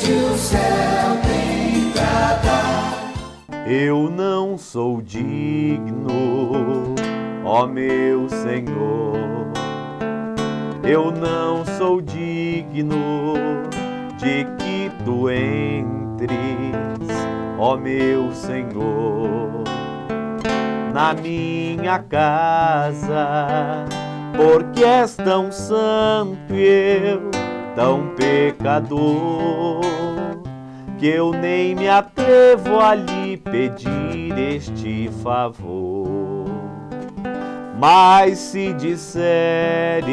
o céu tem pra dar. Eu não sou digno, ó meu Senhor. Eu não sou digno de que tu entres, ó meu Senhor, na minha casa, porque és tão santo e eu tão pecador, que eu nem me atrevo a lhe pedir este favor. Mas se disseres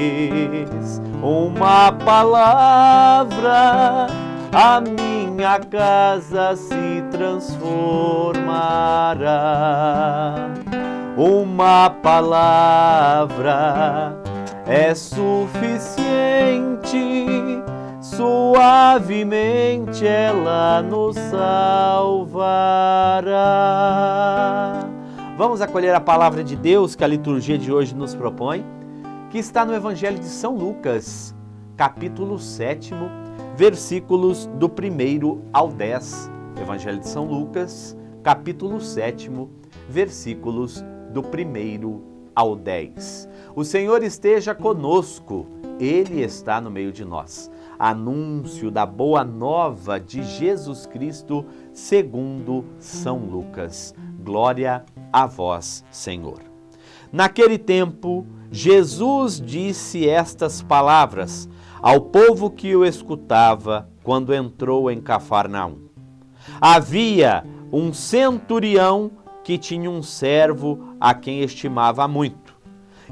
uma palavra, a minha casa se transformará. Uma palavra é suficiente, suavemente ela nos salvará. Vamos acolher a palavra de Deus que a liturgia de hoje nos propõe, que está no Evangelho de São Lucas, capítulo 7, versículos do 1º ao 10. Evangelho de São Lucas, capítulo 7, versículos do 1º ao 10. O Senhor esteja conosco, Ele está no meio de nós. Anúncio da boa nova de Jesus Cristo segundo São Lucas. Glória a vós, Senhor. Naquele tempo, Jesus disse estas palavras ao povo que o escutava quando entrou em Cafarnaum. Havia um centurião que tinha um servo a quem estimava muito.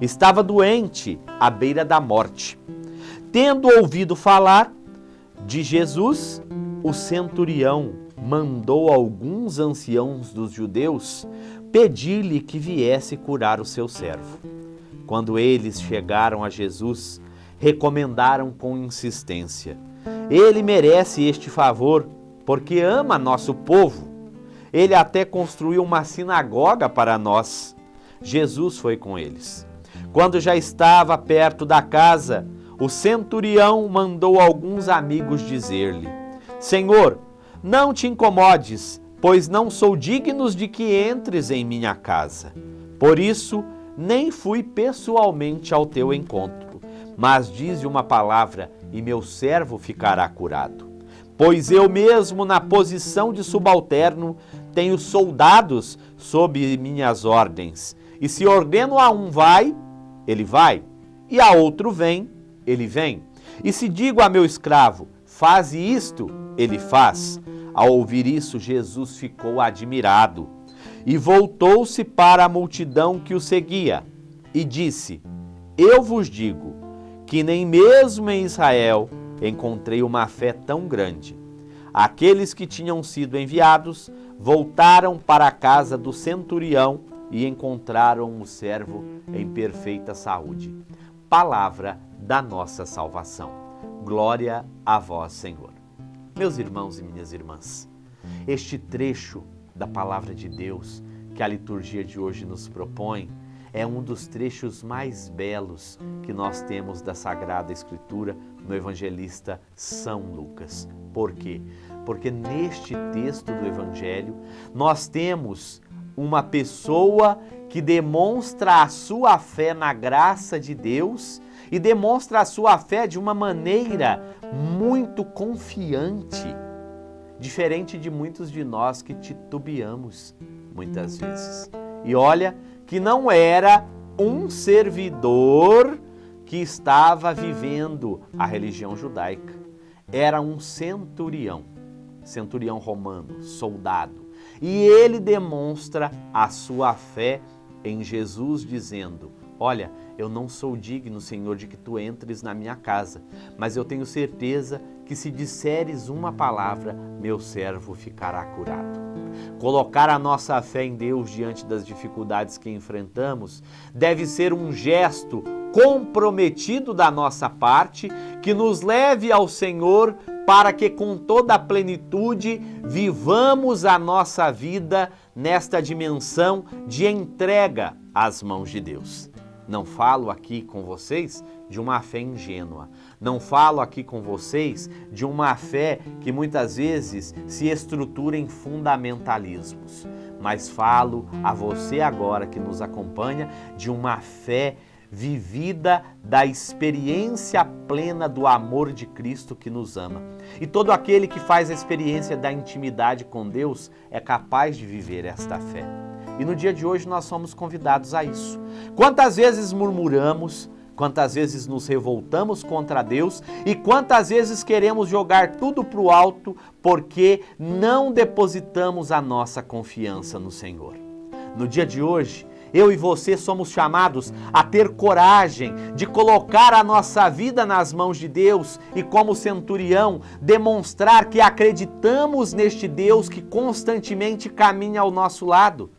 Estava doente, à beira da morte. Tendo ouvido falar de Jesus, o centurião mandou alguns anciãos dos judeus pedir-lhe que viesse curar o seu servo. Quando eles chegaram a Jesus, recomendaram com insistência: ele merece este favor, porque ama nosso povo. Ele até construiu uma sinagoga para nós. Jesus foi com eles. Quando já estava perto da casa, o centurião mandou alguns amigos dizer-lhe: Senhor, não te incomodes, pois não sou digno de que entres em minha casa. Por isso, nem fui pessoalmente ao teu encontro, mas dize uma palavra e meu servo ficará curado. Pois eu mesmo, na posição de subalterno, tenho soldados sob minhas ordens. E se ordeno a um vai, ele vai, e a outro vem, ele vem. E se digo a meu escravo, faze isto, ele faz. Ao ouvir isso, Jesus ficou admirado e voltou-se para a multidão que o seguia e disse: Eu vos digo que nem mesmo em Israel encontrei uma fé tão grande. Aqueles que tinham sido enviados voltaram para a casa do centurião e encontraram o servo em perfeita saúde. Palavra da nossa salvação. Glória a vós, Senhor. Meus irmãos e minhas irmãs, este trecho da palavra de Deus que a liturgia de hoje nos propõe é um dos trechos mais belos que nós temos da Sagrada Escritura no evangelista São Lucas. Por quê? Porque neste texto do Evangelho nós temos uma pessoa que demonstra a sua fé na graça de Deus e demonstra a sua fé de uma maneira muito confiante, diferente de muitos de nós que titubeamos muitas vezes. E olha que não era um servidor que estava vivendo a religião judaica, era um centurião romano, soldado. E ele demonstra a sua fé em Jesus dizendo: olha, eu não sou digno, Senhor, de que tu entres na minha casa, mas eu tenho certeza que se disseres uma palavra, meu servo ficará curado. Colocar a nossa fé em Deus diante das dificuldades que enfrentamos deve ser um gesto comprometido da nossa parte que nos leve ao Senhor para que com toda a plenitude vivamos a nossa vida nesta dimensão de entrega às mãos de Deus. Não falo aqui com vocês de uma fé ingênua. Não falo aqui com vocês de uma fé que muitas vezes se estrutura em fundamentalismos. Mas falo a você agora que nos acompanha de uma fé vivida da experiência plena do amor de Cristo que nos ama. E todo aquele que faz a experiência da intimidade com Deus é capaz de viver esta fé. E no dia de hoje nós somos convidados a isso. Quantas vezes murmuramos, quantas vezes nos revoltamos contra Deus e quantas vezes queremos jogar tudo para o alto porque não depositamos a nossa confiança no Senhor. No dia de hoje, eu e você somos chamados a ter coragem de colocar a nossa vida nas mãos de Deus e, como centurião, demonstrar que acreditamos neste Deus que constantemente caminha ao nosso lado.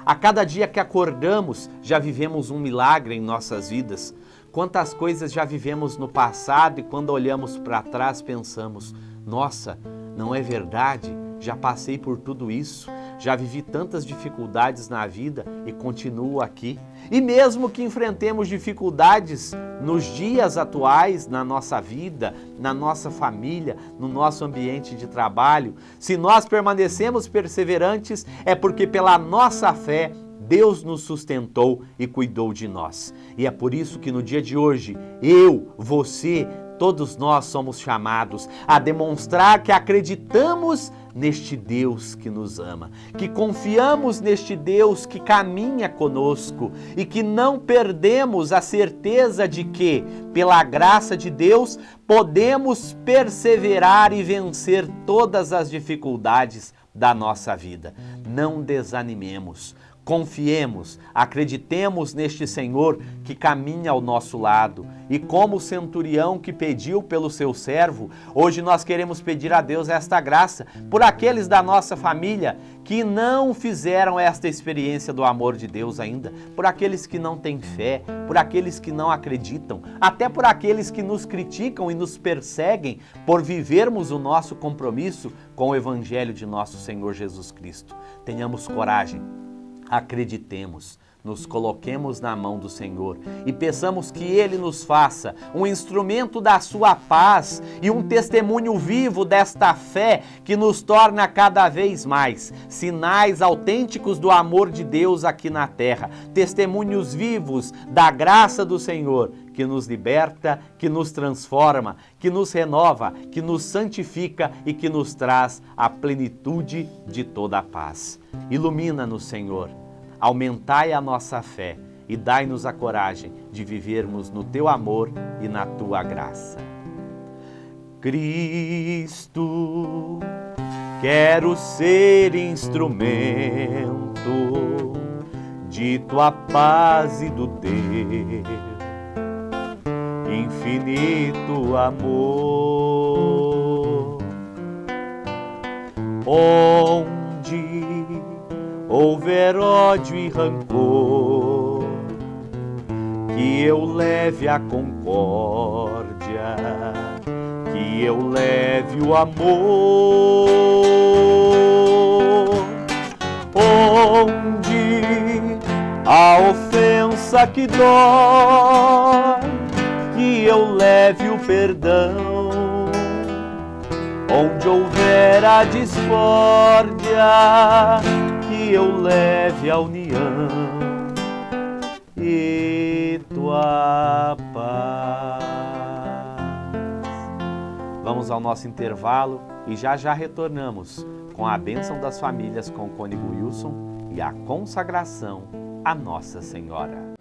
A cada dia que acordamos, já vivemos um milagre em nossas vidas. Quantas coisas já vivemos no passado e quando olhamos para trás pensamos, nossa, não é verdade? Já passei por tudo isso, já vivi tantas dificuldades na vida e continuo aqui. E mesmo que enfrentemos dificuldades nos dias atuais, na nossa vida, na nossa família, no nosso ambiente de trabalho, se nós permanecemos perseverantes, é porque pela nossa fé Deus nos sustentou e cuidou de nós. E é por isso que no dia de hoje, eu, você, todos nós somos chamados a demonstrar que acreditamos neste Deus que nos ama, que confiamos neste Deus que caminha conosco e que não perdemos a certeza de que, pela graça de Deus, podemos perseverar e vencer todas as dificuldades da nossa vida. Não desanimemos. Confiemos, acreditemos neste Senhor que caminha ao nosso lado. E como o centurião que pediu pelo seu servo, hoje nós queremos pedir a Deus esta graça por aqueles da nossa família que não fizeram esta experiência do amor de Deus ainda, por aqueles que não têm fé, por aqueles que não acreditam, até por aqueles que nos criticam e nos perseguem por vivermos o nosso compromisso com o Evangelho de nosso Senhor Jesus Cristo. Tenhamos coragem. Acreditemos, nos coloquemos na mão do Senhor e peçamos que Ele nos faça um instrumento da sua paz e um testemunho vivo desta fé que nos torna cada vez mais sinais autênticos do amor de Deus aqui na terra, testemunhos vivos da graça do Senhor que nos liberta, que nos transforma, que nos renova, que nos santifica e que nos traz a plenitude de toda a paz. Ilumina-nos, Senhor. Aumentai a nossa fé e dai-nos a coragem de vivermos no Teu amor e na Tua graça. Cristo, quero ser instrumento de Tua paz e do Teu infinito amor. Onde houver ódio e rancor, que eu leve a concórdia, que eu leve o amor. Onde a ofensa que dói, que eu leve o perdão. Onde houver a discórdia, que eu leve a união e Tua paz. Vamos ao nosso intervalo e já retornamos com a bênção das famílias com o cônego Wilson e a consagração à Nossa Senhora.